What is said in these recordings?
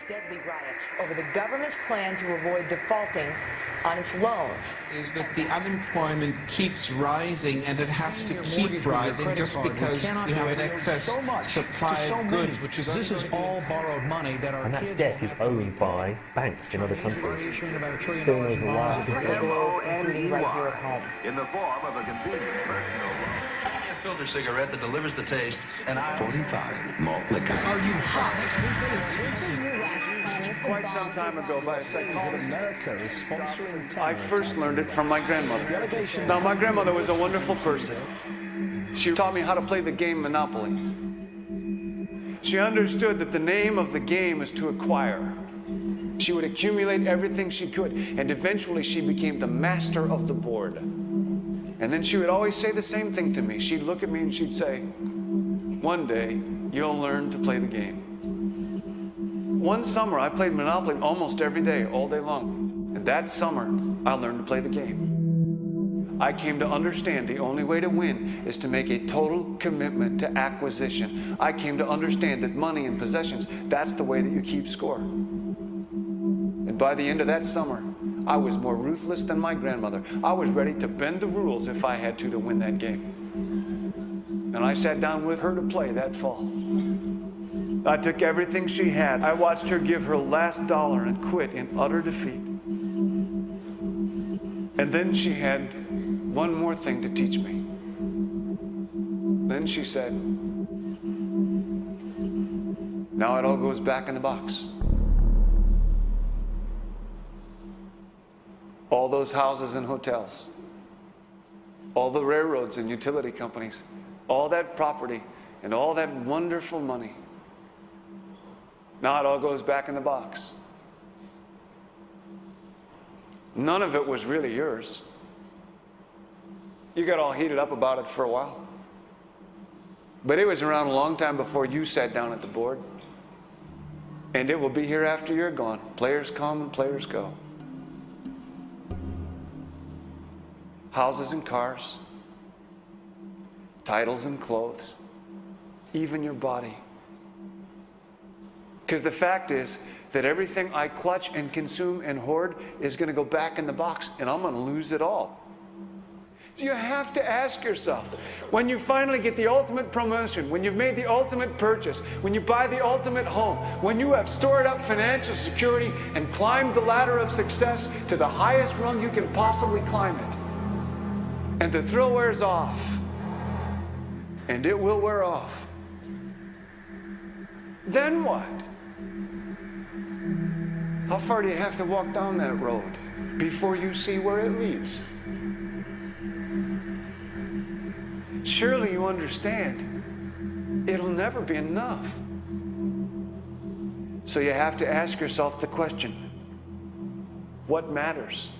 deadly riots over the government's plan to avoid defaulting on its loans. Is that the unemployment keeps rising, and it has to keep rising just because you have an excess supply of goods, which is this is all borrowed money that our and that debt is owned by banks in other countries. M-O-N-E-Y, in the form of a convenient personal loan. A filter cigarette that delivers the taste, and 45 malt liquor. Are you hot? Quite some time ago, by a psychologist, America is sponsoring I first learned it from my grandmother. Now, my grandmother was a wonderful person. She taught me how to play the game Monopoly. She understood that the name of the game is to acquire. She would accumulate everything she could, and eventually she became the master of the board. And then she would always say the same thing to me. She'd look at me and she'd say, "One day, you'll learn to play the game." One summer, I played Monopoly almost every day, all day long. And that summer, I learned to play the game. I came to understand the only way to win is to make a total commitment to acquisition. I came to understand that money and possessions, that's the way that you keep score. And by the end of that summer, I was more ruthless than my grandmother. I was ready to bend the rules if I had to win that game. And I sat down with her to play that fall. I took everything she had. I watched her give her last dollar and quit in utter defeat. And then she had one more thing to teach me. Then she said, "Now it all goes back in the box." All those houses and hotels, all the railroads and utility companies, all that property and all that wonderful money. Now it all goes back in the box. None of it was really yours. You got all heated up about it for a while. But it was around a long time before you sat down at the board. And it will be here after you're gone. Players come and players go. Houses and cars, titles and clothes, even your body. Because the fact is that everything I clutch and consume and hoard is going to go back in the box, and I'm going to lose it all. You have to ask yourself, when you finally get the ultimate promotion, when you've made the ultimate purchase, when you buy the ultimate home, when you have stored up financial security and climbed the ladder of success to the highest rung you can possibly climb it, and the thrill wears off, and it will wear off, then what? How far do you have to walk down that road before you see where it leads? Surely you understand, it'll never be enough. So you have to ask yourself the question, what matters?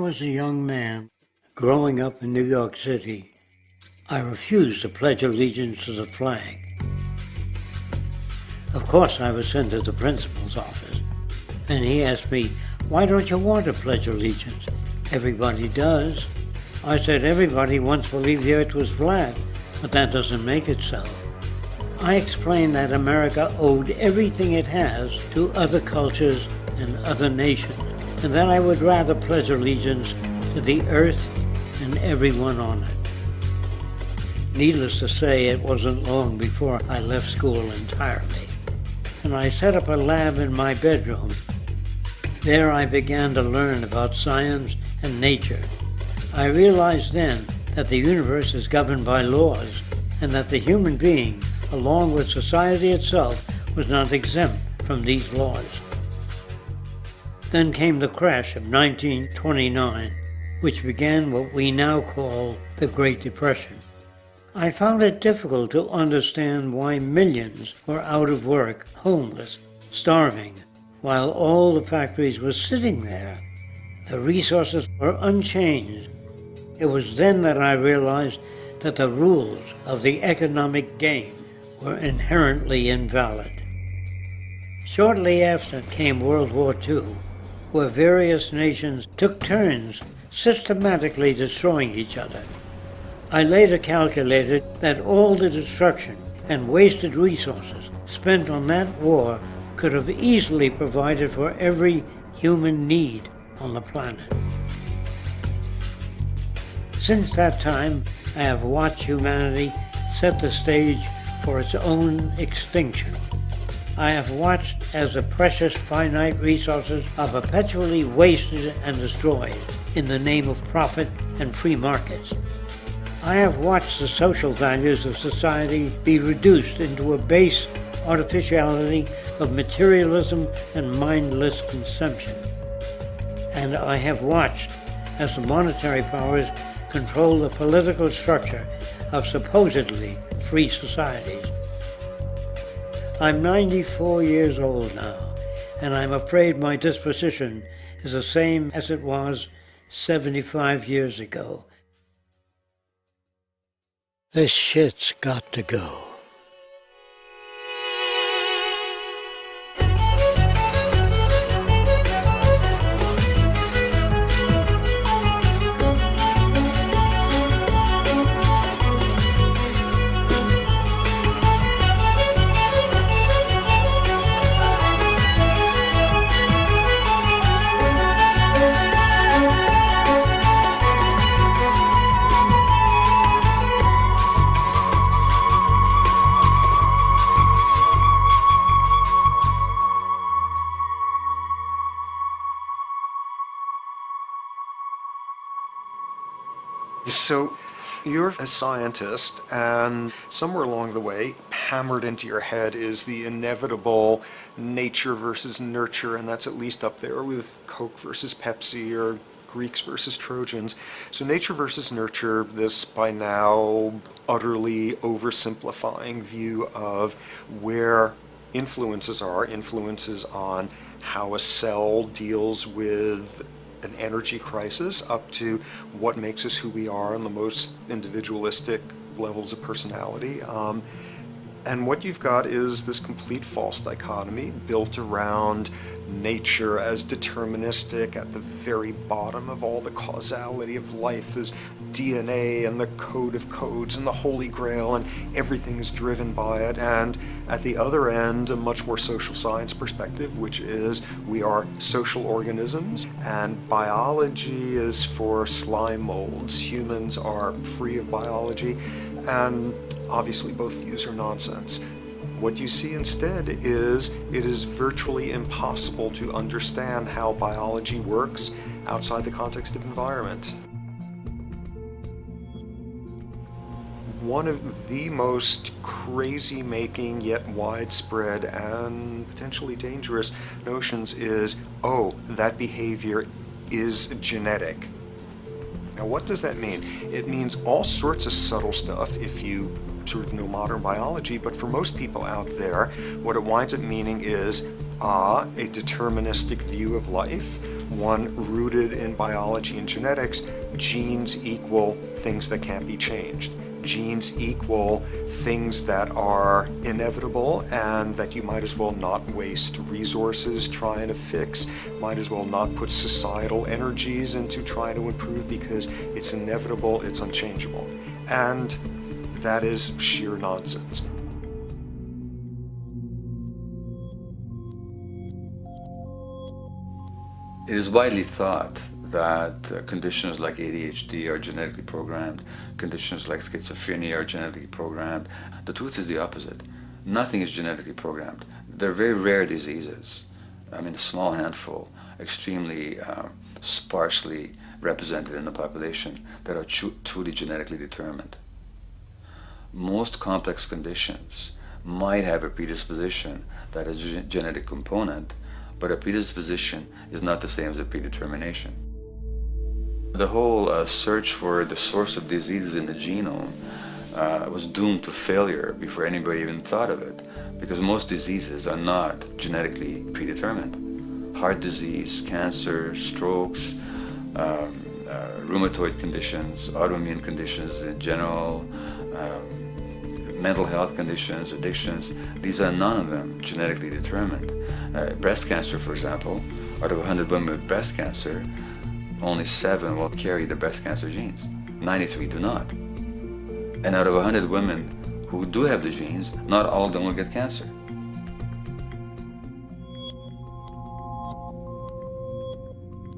was a young man growing up in New York City, I refused to pledge allegiance to the flag. Of course, I was sent to the principal's office, and he asked me, "Why don't you want to pledge allegiance? Everybody does." I said, "Everybody once believed the earth was flat, but that doesn't make it so." I explained that America owed everything it has to other cultures and other nations, and that I would rather pledge allegiance to the earth and everyone on it. Needless to say, it wasn't long before I left school entirely, and I set up a lab in my bedroom. There I began to learn about science and nature. I realized then that the universe is governed by laws, and that the human being, along with society itself, was not exempt from these laws. Then came the crash of 1929, which began what we now call the Great Depression. I found it difficult to understand why millions were out of work, homeless, starving, while all the factories were sitting there. The resources were unchanged. It was then that I realized that the rules of the economic game were inherently invalid. Shortly after came World War II, where various nations took turns systematically destroying each other. I later calculated that all the destruction and wasted resources spent on that war could have easily provided for every human need on the planet. Since that time, I have watched humanity set the stage for its own extinction. I have watched as the precious finite resources are perpetually wasted and destroyed in the name of profit and free markets. I have watched the social values of society be reduced into a base artificiality of materialism and mindless consumption. And I have watched as the monetary powers control the political structure of supposedly free societies. I'm 94 years old now, and I'm afraid my disposition is the same as it was 75 years ago. This shit's got to go. So you're a scientist, and somewhere along the way, hammered into your head is the inevitable nature versus nurture, and that's at least up there with Coke versus Pepsi or Greeks versus Trojans. So nature versus nurture, this by now utterly oversimplifying view of where influences on how a cell deals with an energy crisis, up to what makes us who we are on the most individualistic levels of personality. And what you've got is this complete false dichotomy built around nature as deterministic. At the very bottom of all the causality of life is DNA and the code of codes and the Holy Grail, and everything is driven by it. And at the other end, a much more social science perspective, which is we are social organisms, and biology is for slime molds. Humans are free of biology, and obviously both views are nonsense. What you see instead is it is virtually impossible to understand how biology works outside the context of environment. One of the most crazy-making yet widespread and potentially dangerous notions is, oh, that behavior is genetic. Now, what does that mean? It means all sorts of subtle stuff if you sort of know modern biology, but for most people out there, what it winds up meaning is, a deterministic view of life, one rooted in biology and genetics. Genes equal things that can't be changed. Genes equal things that are inevitable and that you might as well not waste resources trying to fix, might as well not put societal energies into trying to improve because it's inevitable, it's unchangeable. And that is sheer nonsense. It is widely thought that conditions like ADHD are genetically programmed, conditions like schizophrenia are genetically programmed. The truth is the opposite. Nothing is genetically programmed. They're very rare diseases. I mean, a small handful, extremely sparsely represented in the population, that are truly genetically determined. Most complex conditions might have a predisposition that is a genetic component, but a predisposition is not the same as a predetermination. The whole search for the source of diseases in the genome was doomed to failure before anybody even thought of it, because most diseases are not genetically predetermined. Heart disease, cancer, strokes, rheumatoid conditions, autoimmune conditions in general, mental health conditions, addictions, these are none of them genetically determined. Breast cancer, for example, out of 100 women with breast cancer, only 7 will carry the breast cancer genes. 93 do not. And out of 100 women who do have the genes, not all of them will get cancer.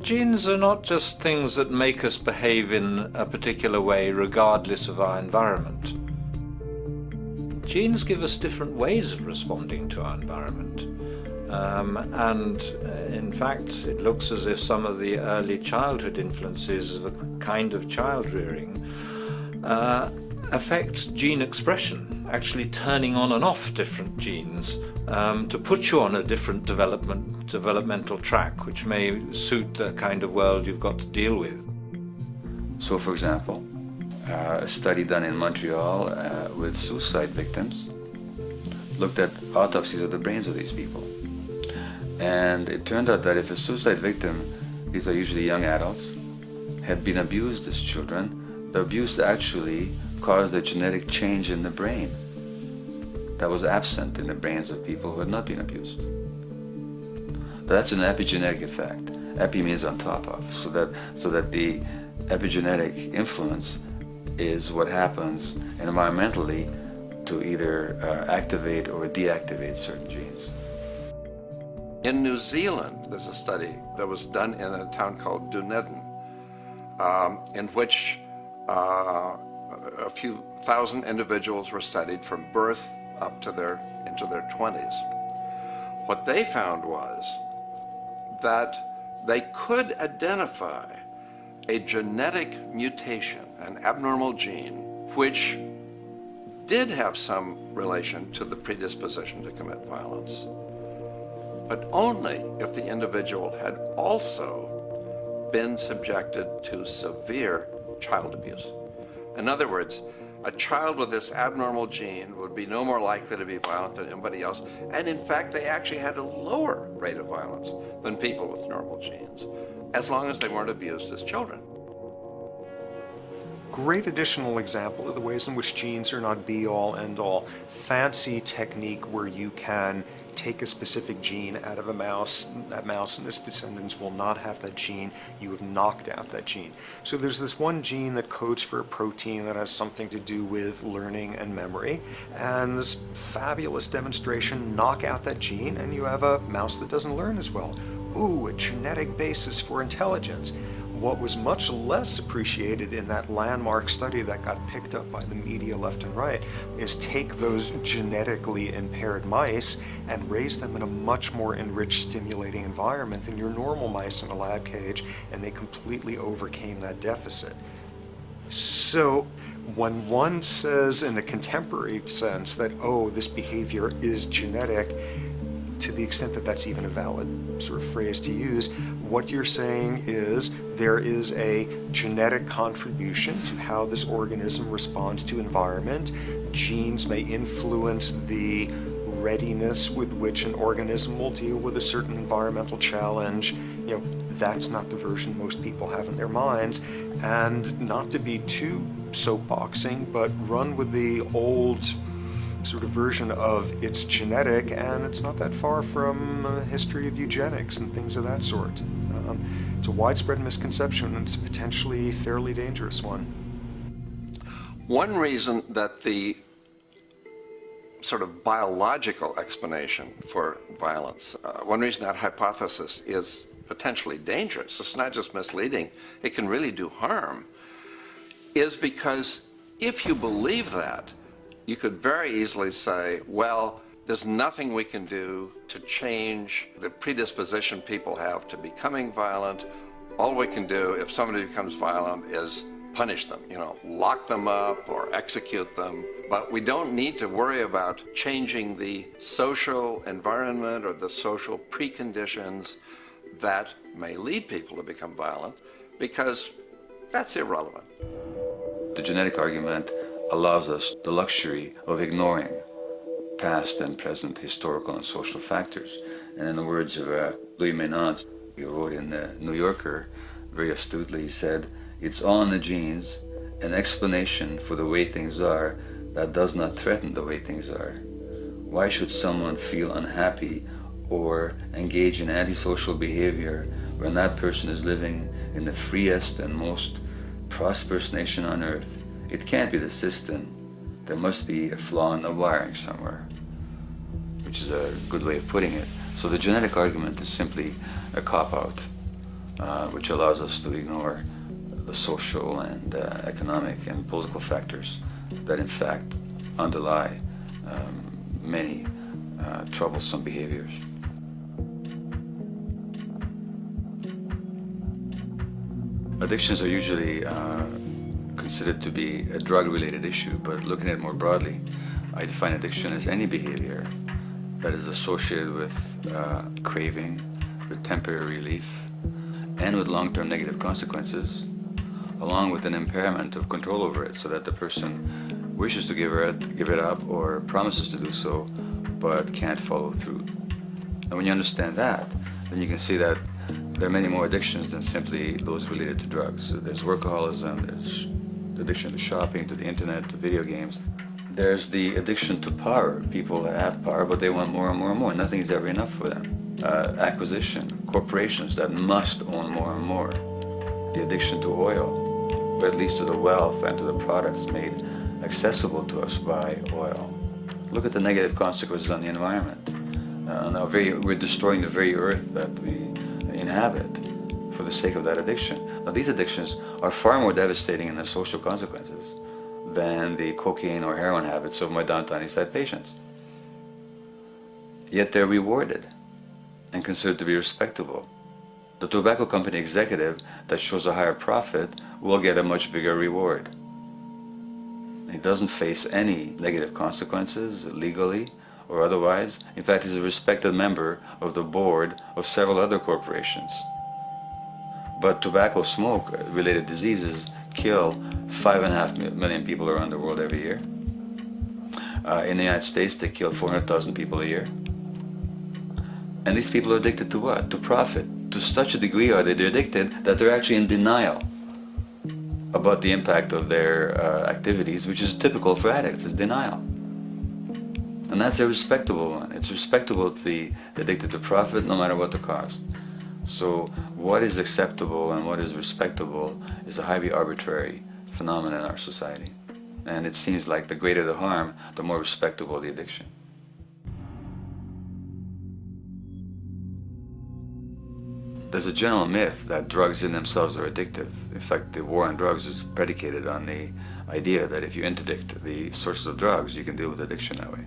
Genes are not just things that make us behave in a particular way regardless of our environment. Genes give us different ways of responding to our environment. And in fact, it looks as if some of the early childhood influences of the kind of child rearing affects gene expression, actually turning on and off different genes to put you on a different developmental track, which may suit the kind of world you've got to deal with. So, for example, a study done in Montreal with suicide victims looked at autopsies of the brains of these people. And it turned out that if a suicide victim, these are usually young adults, had been abused as children, the abuse actually caused a genetic change in the brain that was absent in the brains of people who had not been abused. That's an epigenetic effect. Epi means on top of, so that the epigenetic influence is what happens environmentally to either activate or deactivate certain genes. In New Zealand, there's a study that was done in a town called Dunedin, in which a few thousand individuals were studied from birth up to into their 20s. What they found was that they could identify a genetic mutation, an abnormal gene, which did have some relation to the predisposition to commit violence, but only if the individual had also been subjected to severe child abuse. In other words, a child with this abnormal gene would be no more likely to be violent than anybody else, and in fact they actually had a lower rate of violence than people with normal genes, as long as they weren't abused as children. Great additional example of the ways in which genes are not be-all, end-all. Fancy technique where you can take a specific gene out of a mouse, that mouse and its descendants will not have that gene, you have knocked out that gene. So there's this one gene that codes for a protein that has something to do with learning and memory, and this fabulous demonstration, knock out that gene and you have a mouse that doesn't learn as well. Ooh, a genetic basis for intelligence. What was much less appreciated in that landmark study that got picked up by the media left and right is take those genetically impaired mice and raise them in a much more enriched, stimulating environment than your normal mice in a lab cage, and they completely overcame that deficit. So when one says in a contemporary sense that, oh, this behavior is genetic, to the extent that that's even a valid sort of phrase to use, what you're saying is there is a genetic contribution to how this organism responds to environment. Genes may influence the readiness with which an organism will deal with a certain environmental challenge. You know, that's not the version most people have in their minds, and not to be too soapboxing, but run with the old sort of version of it's genetic and it's not that far from a history of eugenics and things of that sort. It's a widespread misconception, and it's a potentially fairly dangerous one. One reason that the sort of biological explanation for violence, one reason that hypothesis is potentially dangerous, it's not just misleading, it can really do harm, is because if you believe that, you could very easily say, well, there's nothing we can do to change the predisposition people have to becoming violent. All we can do if somebody becomes violent is punish them, lock them up or execute them. But we don't need to worry about changing the social environment or the social preconditions that may lead people to become violent, because that's irrelevant. The genetic argument allows us the luxury of ignoring past and present historical and social factors. And in the words of Louis Menand, he wrote in the New Yorker, very astutely, he said, "It's all in the genes, an explanation for the way things are that does not threaten the way things are. Why should someone feel unhappy or engage in antisocial behavior when that person is living in the freest and most prosperous nation on earth? It can't be the system. There must be a flaw in the wiring somewhere," which is a good way of putting it. So the genetic argument is simply a cop-out, which allows us to ignore the social and economic and political factors that in fact underlie many troublesome behaviors. Addictions are usually considered to be a drug-related issue, but looking at it more broadly, I define addiction as any behavior that is associated with craving, with temporary relief, and with long-term negative consequences, along with an impairment of control over it, so that the person wishes to give it up or promises to do so, but can't follow through. And when you understand that, then you can see that there are many more addictions than simply those related to drugs. So there's workaholism, there's the addiction to shopping, to the internet, to video games. There's the addiction to power. People have power, but they want more and more and more. Nothing is ever enough for them. Acquisition, corporations that must own more and more. The addiction to oil, or at least to the wealth and to the products made accessible to us by oil. Look at the negative consequences on the environment. We're destroying the very earth that we inhabit for the sake of that addiction. Now, these addictions are far more devastating in their social consequences than the cocaine or heroin habits of my downtown East Side patients. Yet they're rewarded and considered to be respectable. The tobacco company executive that shows a higher profit will get a much bigger reward. He doesn't face any negative consequences legally or otherwise. In fact, he's a respected member of the board of several other corporations. But tobacco smoke-related diseases kill 5.5 million people around the world every year. In the United States, they kill 400,000 people a year. And these people are addicted to what? To profit. To such a degree are they addicted that they're actually in denial about the impact of their activities, which is typical for addicts, is denial. And that's a respectable one. It's respectable to be addicted to profit no matter what the cost. So what is acceptable and what is respectable is a highly arbitrary phenomenon in our society. And it seems like the greater the harm, the more respectable the addiction. There's a general myth that drugs in themselves are addictive. In fact, the war on drugs is predicated on the idea that if you interdict the sources of drugs, you can deal with addiction that way.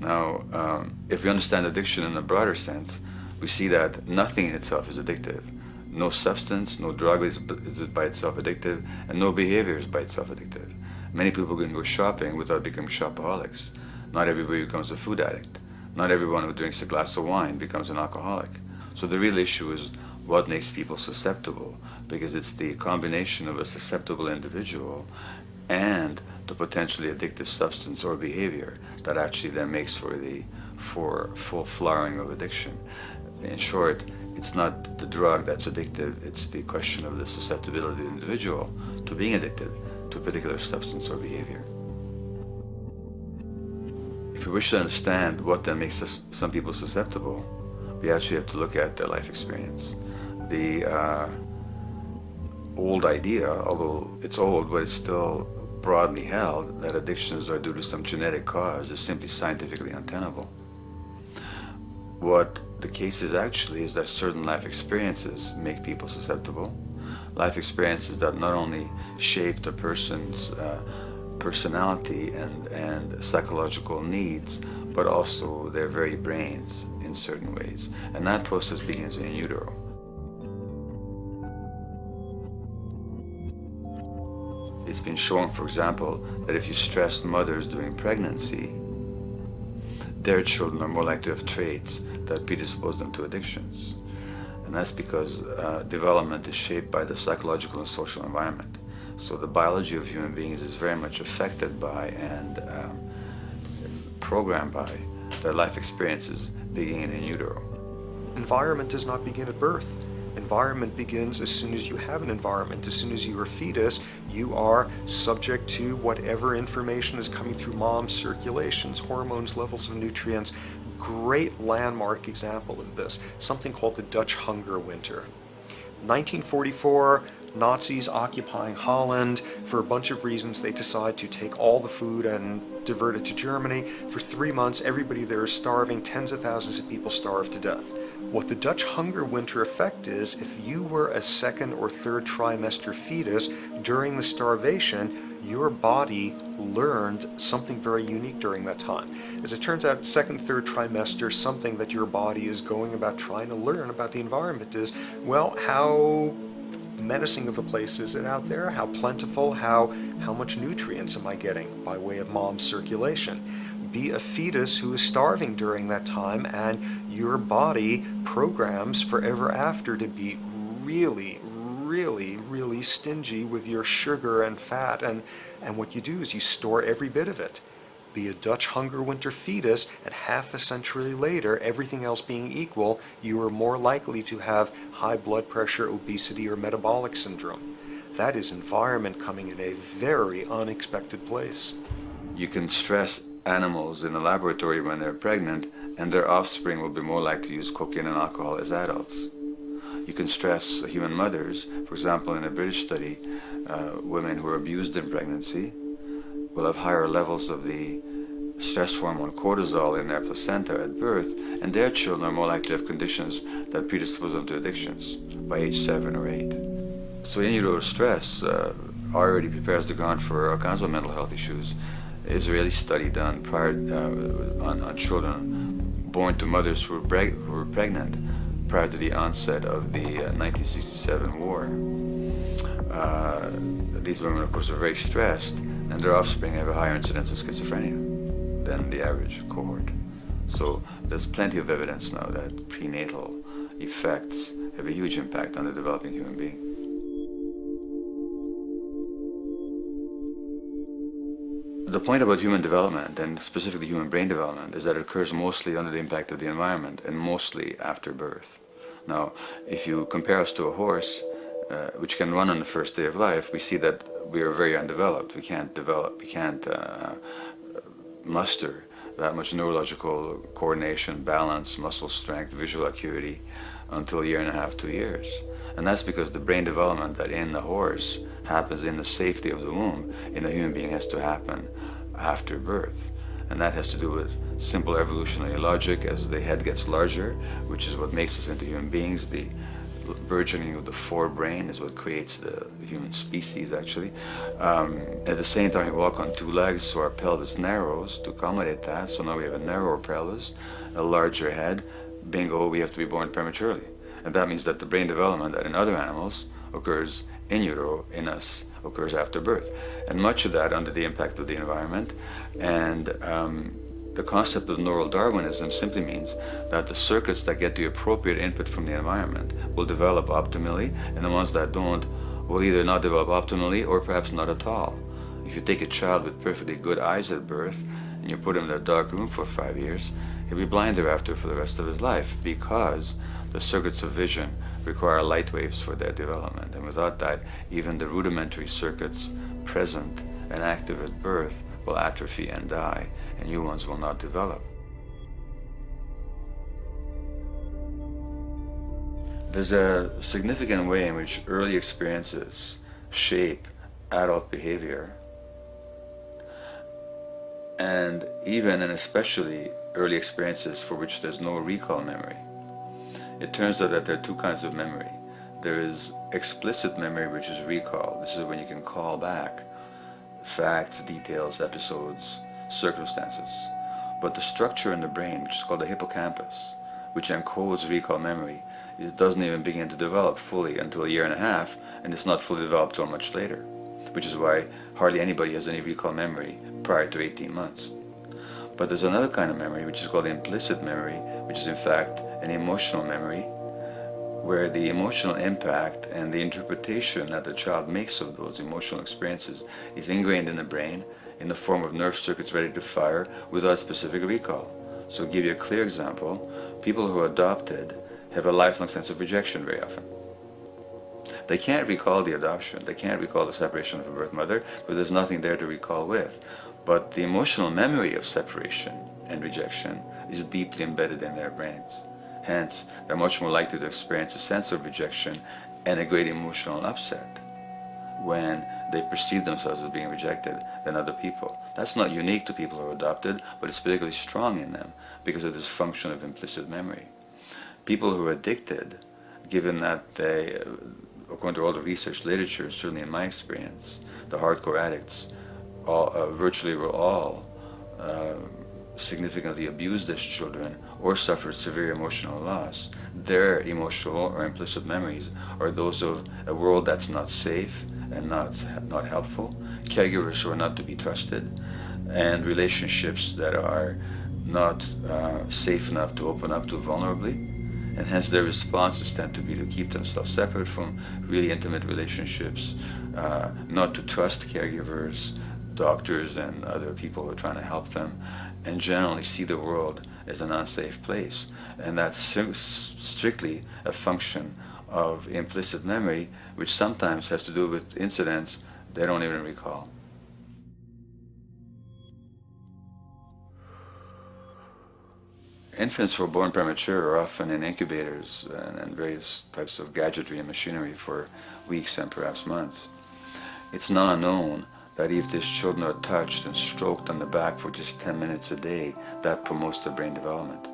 Now, if we understand addiction in a broader sense, we see that nothing in itself is addictive. No substance, no drug is by itself addictive, and no behavior is by itself addictive. Many people can go shopping without becoming shopaholics. Not everybody becomes a food addict. Not everyone who drinks a glass of wine becomes an alcoholic. So the real issue is what makes people susceptible, because it's the combination of a susceptible individual and the potentially addictive substance or behavior that actually then makes for the full flowering of addiction. In short, It's not the drug that's addictive, it's the question of the susceptibility of the individual to being addicted to a particular substance or behavior. If we wish to understand what then makes some people susceptible, we actually have to look at their life experience. The old idea, although it's old, but it's still broadly held, that addictions are due to some genetic cause is simply scientifically untenable. What the case is actually is that certain life experiences make people susceptible. Life experiences that not only shape the person's personality and psychological needs, but also their very brains in certain ways. And that process begins in utero. It's been shown, for example, that if you stress mothers during pregnancy, their children are more likely to have traits that predispose them to addictions. And that's because development is shaped by the psychological and social environment. So the biology of human beings is very much affected by and programmed by their life experiences beginning in utero. Environment does not begin at birth. Environment begins as soon as you have an environment. As soon as you are a fetus, you are subject to whatever information is coming through mom's circulations, hormones, levels of nutrients. Great landmark example of this, something called the Dutch hunger winter. 1944, Nazis occupying Holland. For a bunch of reasons, they decide to take all the food and divert it to Germany. For 3 months, everybody there is starving. Tens of thousands of people starve to death. What the Dutch hunger winter effect is, if you were a second or third trimester fetus during the starvation, your body learned something very unique during that time. As it turns out, second, third trimester, something that your body is going about trying to learn about the environment is, well, how menacing of a place is it out there? How plentiful? How much nutrients am I getting by way of mom's circulation? Be a fetus who is starving during that time, and your body programs forever after to be really, really, really stingy with your sugar and fat, and what you do is you store every bit of it. Be a Dutch hunger winter fetus, and half a century later, everything else being equal, you are more likely to have high blood pressure, obesity, or metabolic syndrome. That is environment coming in a very unexpected place. You can stress animals in a laboratory when they're pregnant, and their offspring will be more likely to use cocaine and alcohol as adults. You can stress human mothers. For example, in a British study, women who are abused in pregnancy will have higher levels of the stress hormone cortisol in their placenta at birth, and their children are more likely to have conditions that predispose them to addictions by age 7 or 8. So in utero stress already prepares the ground for all kinds of mental health issues. Israeli study done prior on children born to mothers who were pregnant prior to the onset of the 1967 war. These women, of course, are very stressed, and their offspring have a higher incidence of schizophrenia than the average cohort. So there's plenty of evidence now that prenatal effects have a huge impact on the developing human being. The point about human development, and specifically human brain development, is that it occurs mostly under the impact of the environment and mostly after birth. Now, if you compare us to a horse, which can run on the first day of life, we see that we are very undeveloped. We can't muster that much neurological coordination, balance, muscle strength, visual acuity until a year and a half, 2 years. And that's because the brain development that in the horse happens in the safety of the womb, in a human being has to happen after birth. And that has to do with simple evolutionary logic. As the head gets larger, which is what makes us into human beings, the burgeoning of the forebrain is what creates the human species, actually. At the same time, we walk on 2 legs, so our pelvis narrows to accommodate that. So now we have a narrower pelvis, a larger head. Bingo, we have to be born prematurely. And that means that the brain development that in other animals occurs in utero, in us, occurs after birth. And much of that under the impact of the environment. And the concept of neural Darwinism simply means that the circuits that get the appropriate input from the environment will develop optimally, and the ones that don't will either not develop optimally or perhaps not at all. If you take a child with perfectly good eyes at birth and you put him in a dark room for 5 years, He'll be blind thereafter for the rest of his life because the circuits of vision require light waves for their development. And without that, even the rudimentary circuits present and active at birth will atrophy and die, and new ones will not develop. There's a significant way in which early experiences shape adult behavior, and even and especially early experiences for which there's no recall memory. It turns out that there are two kinds of memory. There is explicit memory, which is recall. This is when you can call back facts, details, episodes, circumstances. But the structure in the brain, which is called the hippocampus, which encodes recall memory, it doesn't even begin to develop fully until 1.5 years, and it's not fully developed until much later, which is why hardly anybody has any recall memory prior to 18 months. But there's another kind of memory, which is called implicit memory, which is in fact an emotional memory, where the emotional impact and the interpretation that the child makes of those emotional experiences is ingrained in the brain in the form of nerve circuits ready to fire without specific recall. So to give you a clear example, people who are adopted have a lifelong sense of rejection very often. They can't recall the adoption, they can't recall the separation from a birth mother because there's nothing there to recall with. But the emotional memory of separation and rejection is deeply embedded in their brains. Hence, they're much more likely to experience a sense of rejection and a great emotional upset when they perceive themselves as being rejected than other people. That's not unique to people who are adopted, but it's particularly strong in them because of this function of implicit memory. People who are addicted, given that they, according to all the research literature, certainly in my experience, the hardcore addicts virtually were all significantly abused as children or suffered severe emotional loss. Their emotional or implicit memories are those of a world that's not safe and not helpful, caregivers who are not to be trusted, and relationships that are not safe enough to open up to vulnerably. And hence their responses tend to be to keep themselves separate from really intimate relationships, not to trust caregivers, doctors and other people who are trying to help them, and generally see the world as an unsafe place. And that's strictly a function of implicit memory, which sometimes has to do with incidents they don't even recall. Infants who are born premature are often in incubators and various types of gadgetry and machinery for weeks and perhaps months. It's now known that if these children are touched and stroked on the back for just 10 minutes a day, that promotes their brain development.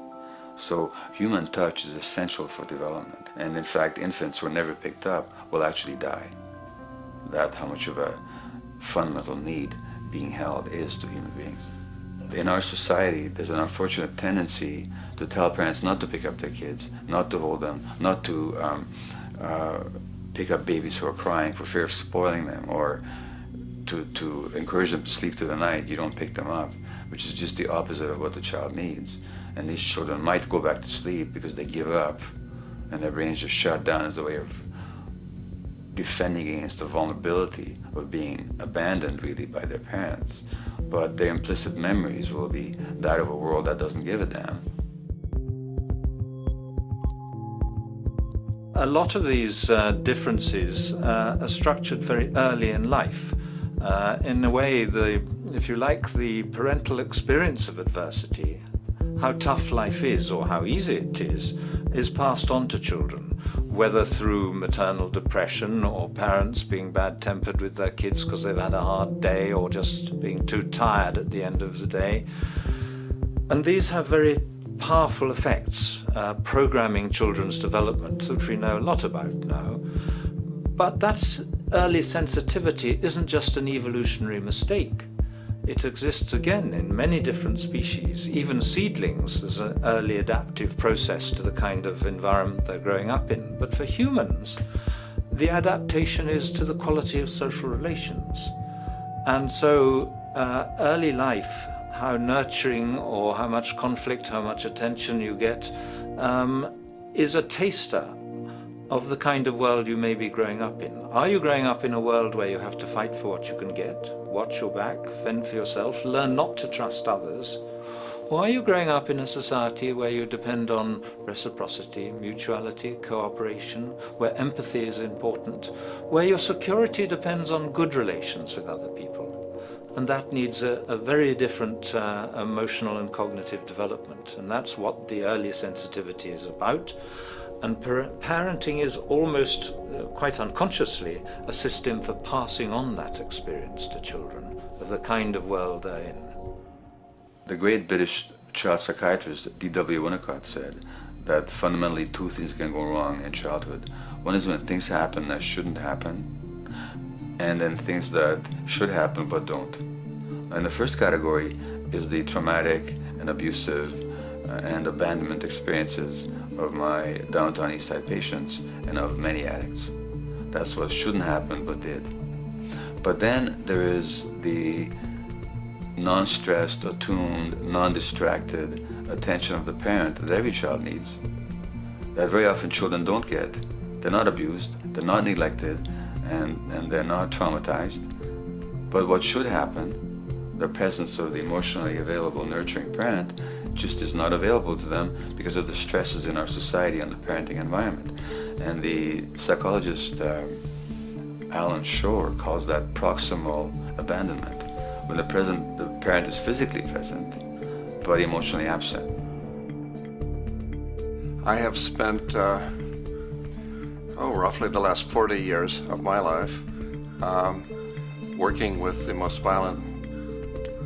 So human touch is essential for development. And in fact, infants who are never picked up will actually die. That's how much of a fundamental need being held is to human beings. In our society, there's an unfortunate tendency to tell parents not to pick up their kids, not to hold them, not to pick up babies who are crying for fear of spoiling them, or to encourage them to sleep through the night. You don't pick them up, which is just the opposite of what the child needs. And these children might go back to sleep because they give up and their brains just shut down as a way of defending against the vulnerability of being abandoned really by their parents. But their implicit memories will be that of a world that doesn't give a damn. A lot of these differences are structured very early in life. In a way, if you like, the parental experience of adversity, how tough life is or how easy it is passed on to children, whether through maternal depression or parents being bad-tempered with their kids because they've had a hard day or just being too tired at the end of the day. And these have very powerful effects, programming children's development, which we know a lot about now. But that's early sensitivity isn't just an evolutionary mistake. It exists again in many different species. Even seedlings, there's an early adaptive process to the kind of environment they're growing up in. But for humans, the adaptation is to the quality of social relations. And so early life, how nurturing or how much conflict, how much attention you get, is a taster of the kind of world you may be growing up in. Are you growing up in a world where you have to fight for what you can get, watch your back, fend for yourself, learn not to trust others? Or are you growing up in a society where you depend on reciprocity, mutuality, cooperation, where empathy is important, where your security depends on good relations with other people? And that needs a very different emotional and cognitive development. And that's what the early sensitivity is about. And parenting is almost, quite unconsciously, a system for passing on that experience to children of the kind of world they're in. The great British child psychiatrist D.W. Winnicott said that fundamentally two things can go wrong in childhood. One is when things happen that shouldn't happen, and then things that should happen but don't. And the first category is the traumatic and abusive and abandonment experiences of my downtown East Side patients and of many addicts. That's what shouldn't happen but did. But then there is the non-stressed, attuned, non-distracted attention of the parent that every child needs, that very often children don't get. They're not abused, they're not neglected, and they're not traumatized. But what should happen, the presence of the emotionally available, nurturing parent, just is not available to them because of the stresses in our society and the parenting environment. And the psychologist Alan Shore calls that proximal abandonment, when the parent is physically present but emotionally absent. I have spent roughly the last 40 years of my life working with the most violent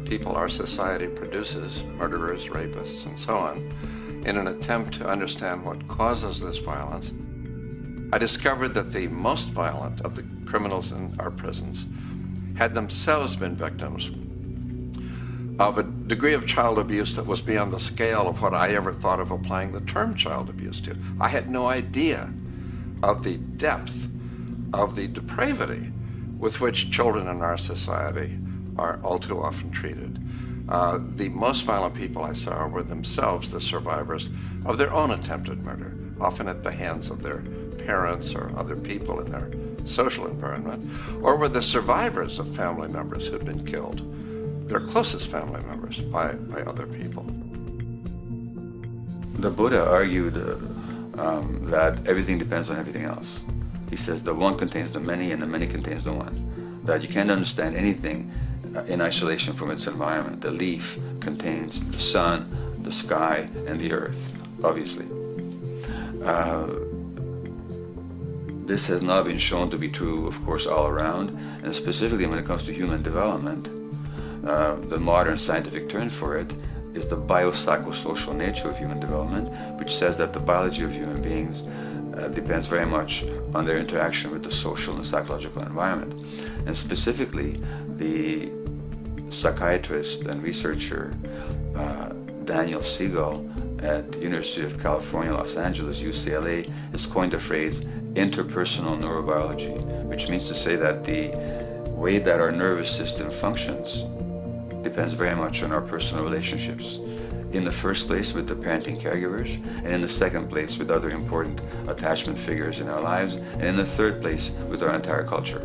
people our society produces, murderers, rapists, and so on, in an attempt to understand what causes this violence. I discovered that the most violent of the criminals in our prisons had themselves been victims of a degree of child abuse that was beyond the scale of what I ever thought of applying the term child abuse to. I had no idea of the depth of the depravity with which children in our society are all too often treated. The most violent people I saw were themselves the survivors of their own attempted murder, often at the hands of their parents or other people in their social environment, or were the survivors of family members who'd been killed, their closest family members, by other people. The Buddha argued that everything depends on everything else. He says the one contains the many and the many contains the one. That you can't understand anything in isolation from its environment. The leaf contains the sun, the sky, and the earth, obviously. This has not been shown to be true, of course, all around, and specifically when it comes to human development. The modern scientific term for it is the biopsychosocial nature of human development, which says that the biology of human beings depends very much on their interaction with the social and psychological environment. And specifically, the psychiatrist and researcher Daniel Siegel at the University of California, Los Angeles, UCLA, has coined the phrase interpersonal neurobiology, which means to say that the way that our nervous system functions depends very much on our personal relationships. In the first place with the parenting caregivers, and in the second place with other important attachment figures in our lives, and in the third place with our entire culture.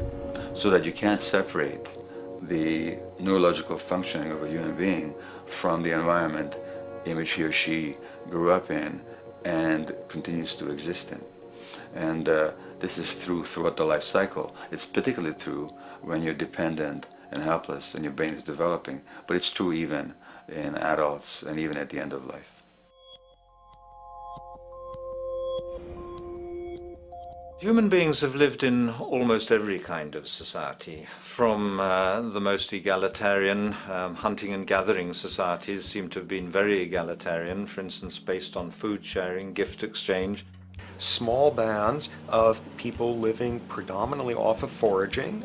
So that you can't separate the neurological functioning of a human being from the environment in which he or she grew up in and continues to exist in. And this is true throughout the life cycle. It's particularly true when you're dependent and helpless and your brain is developing, but it's true even in adults and even at the end of life. Human beings have lived in almost every kind of society, from the most egalitarian, hunting and gathering societies seem to have been very egalitarian, for instance based on food sharing, gift exchange. Small bands of people living predominantly off of foraging,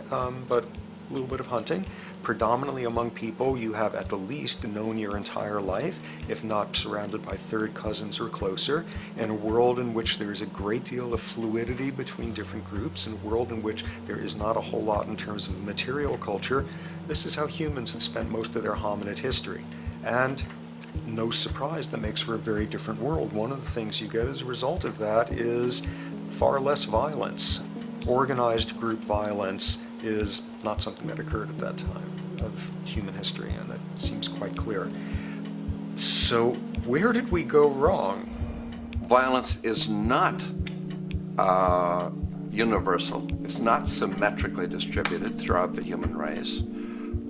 but a little bit of hunting. Predominantly among people you have at the least known your entire life, if not surrounded by third cousins or closer, in a world in which there is a great deal of fluidity between different groups, in a world in which there is not a whole lot in terms of material culture. This is how humans have spent most of their hominid history. And no surprise, that makes for a very different world. One of the things you get as a result of that is far less violence. Organized group violence is not something that occurred at that time of human history, and that seems quite clear. So where did we go wrong? Violence is not universal. It's not symmetrically distributed throughout the human race.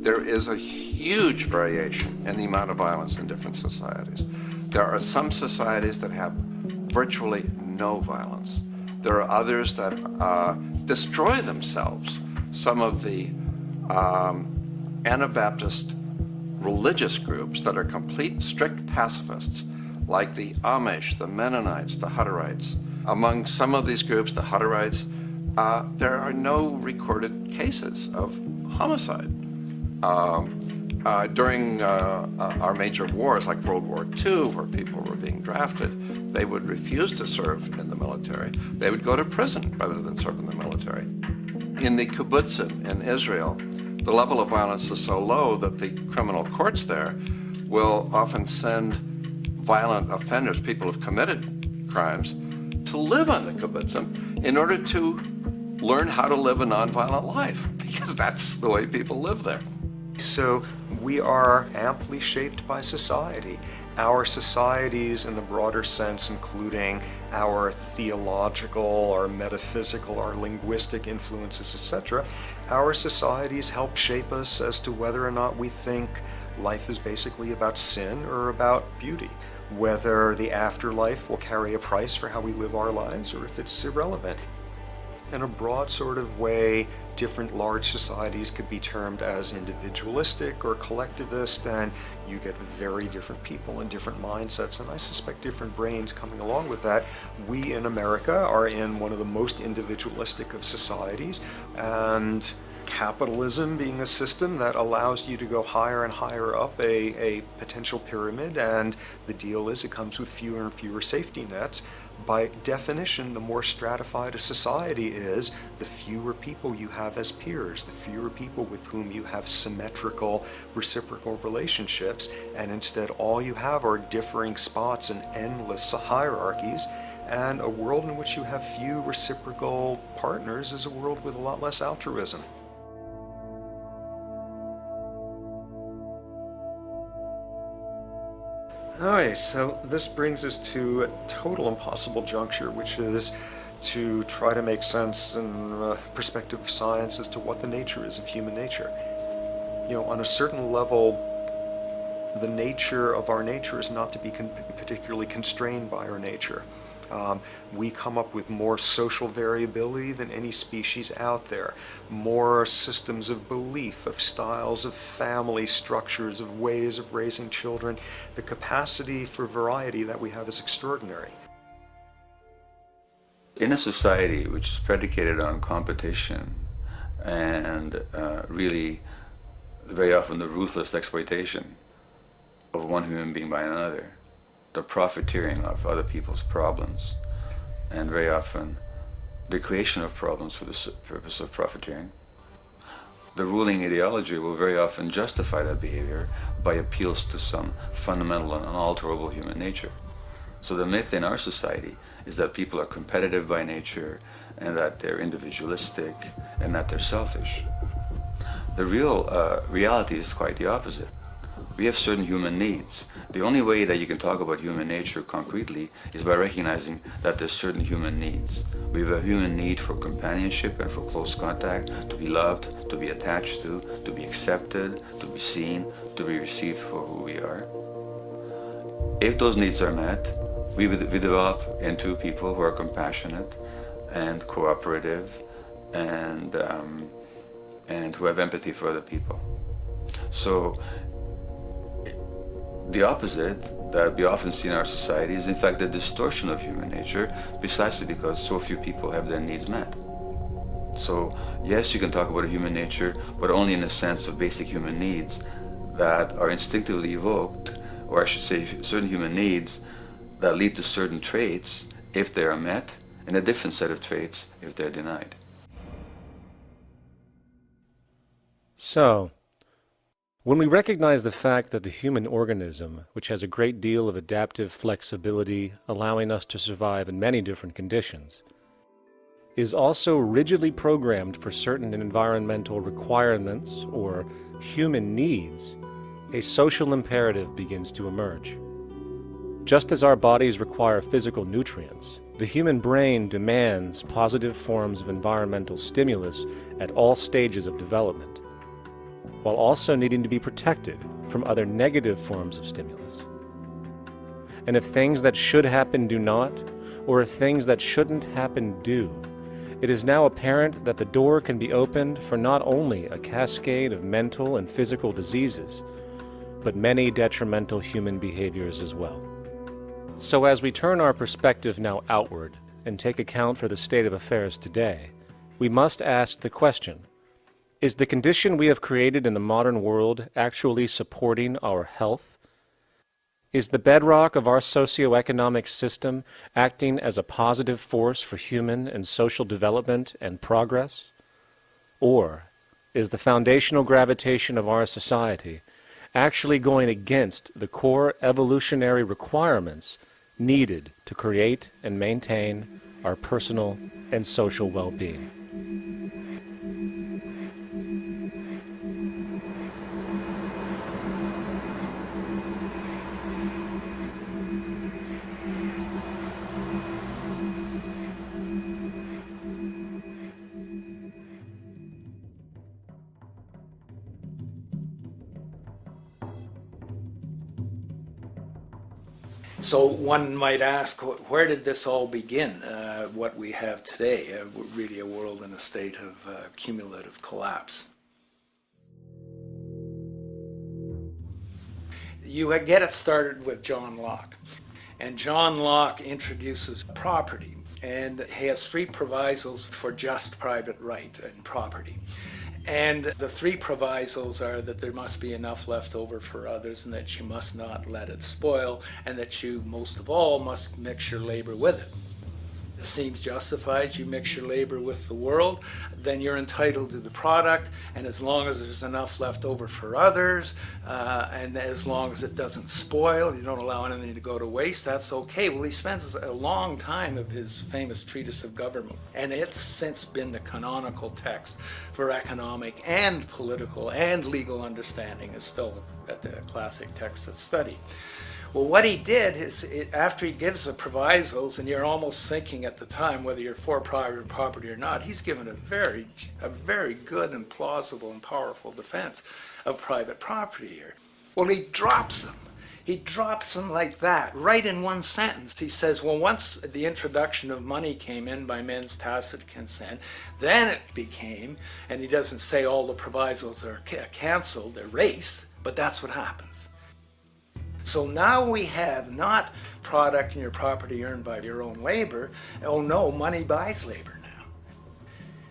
There is a huge variation in the amount of violence in different societies. There are some societies that have virtually no violence. There are others that destroy themselves. Some of the Anabaptist religious groups that are complete, strict pacifists, like the Amish, the Mennonites, the Hutterites. Among some of these groups, the Hutterites, there are no recorded cases of homicide. During our major wars, like World War II, where people were being drafted, they would refuse to serve in the military. They would go to prison rather than serve in the military. In the kibbutzim in Israel, the level of violence is so low that the criminal courts there will often send violent offenders, people who have committed crimes, to live on the kibbutzim in order to learn how to live a nonviolent life, because that's the way people live there. So we are amply shaped by society. Our societies in the broader sense, including our theological, our metaphysical, our linguistic influences, etc., our societies help shape us as to whether or not we think life is basically about sin or about beauty, whether the afterlife will carry a price for how we live our lives or if it's irrelevant. In a broad sort of way, different large societies could be termed as individualistic or collectivist, and you get very different people and different mindsets, and I suspect different brains coming along with that. We in America are in one of the most individualistic of societies, and capitalism being a system that allows you to go higher and higher up a potential pyramid, and the deal is it comes with fewer and fewer safety nets. By definition, the more stratified a society is, the fewer people you have as peers, the fewer people with whom you have symmetrical, reciprocal relationships, and instead all you have are differing spots and endless hierarchies. And a world in which you have few reciprocal partners is a world with a lot less altruism. Alright, so this brings us to a total impossible juncture, which is to try to make sense in perspective of science as to what the nature is of human nature. You know, on a certain level, the nature of our nature is not to be particularly constrained by our nature. We come up with more social variability than any species out there, more systems of belief, of styles of family structures, of ways of raising children. The capacity for variety that we have is extraordinary. In a society which is predicated on competition and really very often the ruthless exploitation of one human being by another, the profiteering of other people's problems, and very often the creation of problems for the purpose of profiteering, the ruling ideology will very often justify that behavior by appeals to some fundamental and unalterable human nature. So the myth in our society is that people are competitive by nature, and that they're individualistic, and that they're selfish. The real reality is quite the opposite. We have certain human needs. The only way that you can talk about human nature concretely is by recognizing that there's certain human needs. We have a human need for companionship and for close contact, to be loved, to be attached to be accepted, to be seen, to be received for who we are. If those needs are met, we develop into people who are compassionate and cooperative and who have empathy for other people. So the opposite that we often see in our society is in fact the distortion of human nature, precisely because so few people have their needs met. So yes, you can talk about a human nature, but only in the sense of basic human needs that are instinctively evoked, or I should say certain human needs that lead to certain traits if they are met, and a different set of traits if they're denied. So, when we recognize the fact that the human organism, which has a great deal of adaptive flexibility, allowing us to survive in many different conditions, is also rigidly programmed for certain environmental requirements or human needs, a social imperative begins to emerge. Just as our bodies require physical nutrients, the human brain demands positive forms of environmental stimulus at all stages of development, while also needing to be protected from other negative forms of stimulus. And if things that should happen do not, or if things that shouldn't happen do, it is now apparent that the door can be opened for not only a cascade of mental and physical diseases, but many detrimental human behaviors as well. So as we turn our perspective now outward and take account for the state of affairs today, we must ask the question, is the condition we have created in the modern world actually supporting our health? Is the bedrock of our socioeconomic system acting as a positive force for human and social development and progress? Or is the foundational gravitation of our society actually going against the core evolutionary requirements needed to create and maintain our personal and social well-being? So one might ask, where did this all begin? What we have today, really a world in a state of cumulative collapse. You get it started with John Locke. And John Locke introduces property, and he has three provisos for just private right and property. And the three provisos are that there must be enough left over for others, and that you must not let it spoil, and that you, most of all, must mix your labor with it. It seems justified. You mix your labor with the world, then you're entitled to the product, and as long as there's enough left over for others, and as long as it doesn't spoil, you don't allow anything to go to waste, that's okay. Well, he spends a long time of his famous treatise of government, and it's since been the canonical text for economic and political and legal understanding. Is still a classic text of study. Well, what he did is, after he gives the provisos, and you're almost thinking at the time whether you're for private property or not, he's given a very good and plausible and powerful defense of private property here. Well, he drops them. He drops them like that, right in one sentence. He says, well, once the introduction of money came in by men's tacit consent, then it became, and he doesn't say all the provisos are canceled, erased, but that's what happens. So now we have not product and your property earned by your own labor. Oh no, money buys labor now.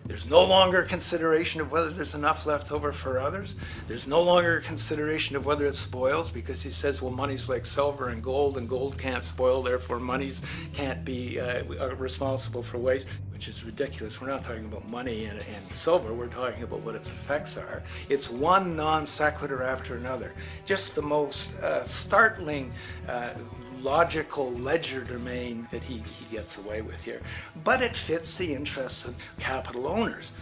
There's no longer consideration of whether there's enough left over for others. There's no longer consideration of whether it spoils, because he says, well, money's like silver and gold can't spoil, therefore monies can't be responsible for waste, which is ridiculous. We're not talking about money and silver, we're talking about what its effects are. It's one non sequitur after another. Just the most startling logical legerdemain that he gets away with here. But it fits the interests of capital owners.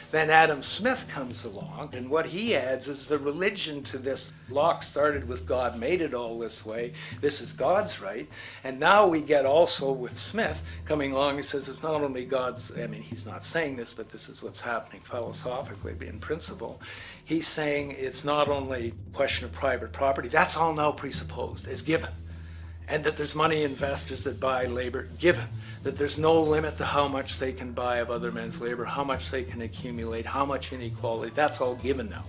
Then Adam Smith comes along, and what he adds is the religion to this. Locke started with God made it all this way. This is God's right. And now we get also with Smith coming along and says it's not only God's, I mean, he's not saying this, but this is what's happening philosophically, in principle. He's saying it's not only a question of private property, that's all now presupposed, is given. And that there's money investors that buy labor, given. That there's no limit to how much they can buy of other men's labor, how much they can accumulate, how much inequality, that's all given now.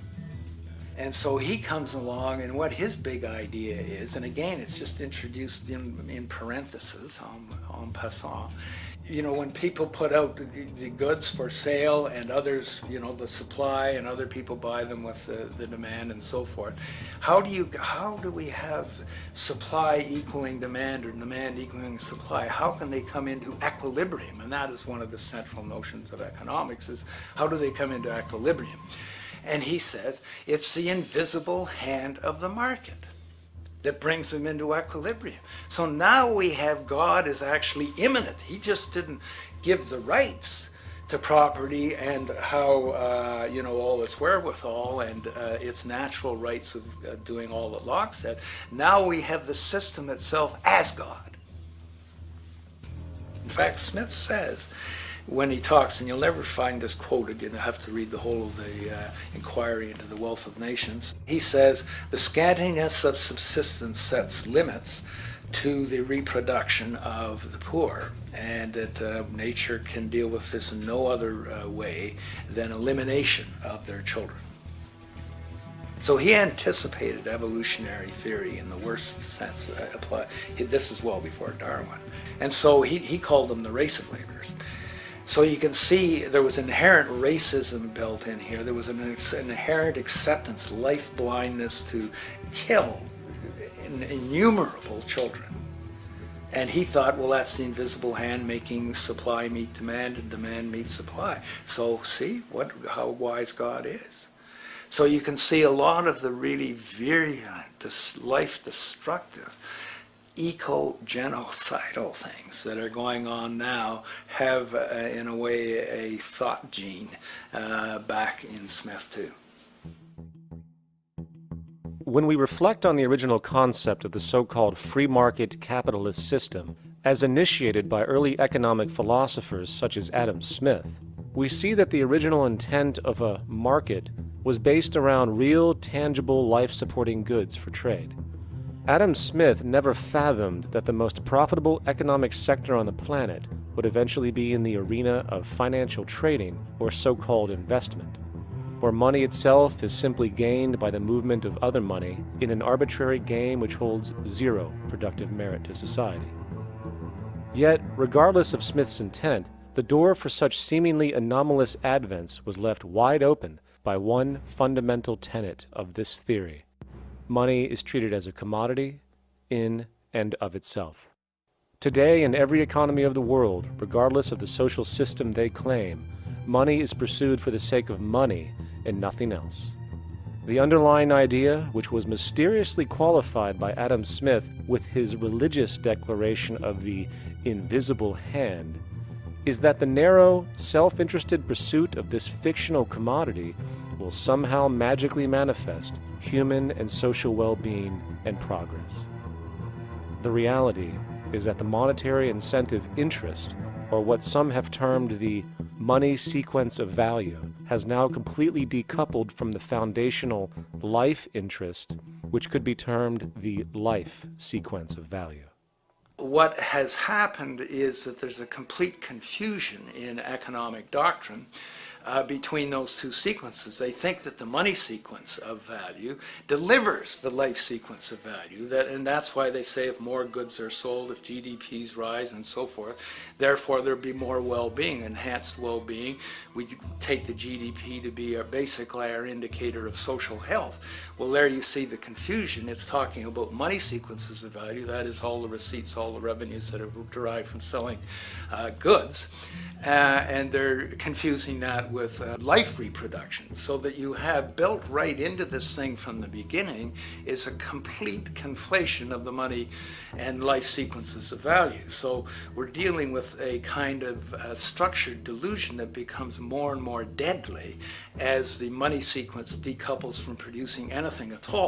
And so he comes along, and what his big idea is, and again, it's just introduced in parentheses, en passant. You know, when people put out the goods for sale and others, you know, the supply, and other people buy them with the demand and so forth, how do we have supply equaling demand or demand equaling supply? How can they come into equilibrium? And that is one of the central notions of economics, is how do they come into equilibrium? And he says it's the invisible hand of the market that brings them into equilibrium. So now we have God is actually immanent. He just didn't give the rights to property and how, you know, all its wherewithal and its natural rights of doing all that Locke said. Now we have the system itself as God. In fact, Smith says, when he talks, and you'll never find this quoted, you have to read the whole of the Inquiry into the Wealth of Nations. He says, the scantiness of subsistence sets limits to the reproduction of the poor, and that nature can deal with this in no other way than elimination of their children. So he anticipated evolutionary theory in the worst sense. This is well before Darwin. And so he called them the race of laborers. So you can see there was inherent racism built in here. There was an inherent acceptance, life blindness to kill innumerable children. And he thought, well, that's the invisible hand making supply meet demand and demand meet supply. So see how wise God is. So you can see a lot of the really virulent, life-destructive, eco-genocidal things that are going on now have, in a way, a thought gene back in Smith too. When we reflect on the original concept of the so-called free market capitalist system, as initiated by early economic philosophers such as Adam Smith, we see that the original intent of a market was based around real, tangible, life-supporting goods for trade. Adam Smith never fathomed that the most profitable economic sector on the planet would eventually be in the arena of financial trading, or so-called investment, where money itself is simply gained by the movement of other money in an arbitrary game which holds zero productive merit to society. Yet, regardless of Smith's intent, the door for such seemingly anomalous advents was left wide open by one fundamental tenet of this theory. Money is treated as a commodity in and of itself. Today, in every economy of the world, regardless of the social system they claim, money is pursued for the sake of money and nothing else. The underlying idea, which was mysteriously qualified by Adam Smith with his religious declaration of the invisible hand, is that the narrow, self-interested pursuit of this fictional commodity will somehow magically manifest human and social well-being and progress. The reality is that the monetary incentive interest, or what some have termed the money sequence of value, has now completely decoupled from the foundational life interest, which could be termed the life sequence of value. What has happened is that there's a complete confusion in economic doctrine between those two sequences. They think that the money sequence of value delivers the life sequence of value, and that's why they say if more goods are sold, if GDPs rise and so forth, therefore there'll be more well-being, enhanced well-being. We take the GDP to be basically our indicator of social health. Well, there you see the confusion. It's talking about money sequences of value, that is all the receipts, all the revenues that are derived from selling goods, and they're confusing that with life reproduction, so that you have built right into this thing from the beginning is a complete conflation of the money and life sequences of value. So we're dealing with a kind of structured delusion that becomes more and more deadly as the money sequence decouples from producing anything at all.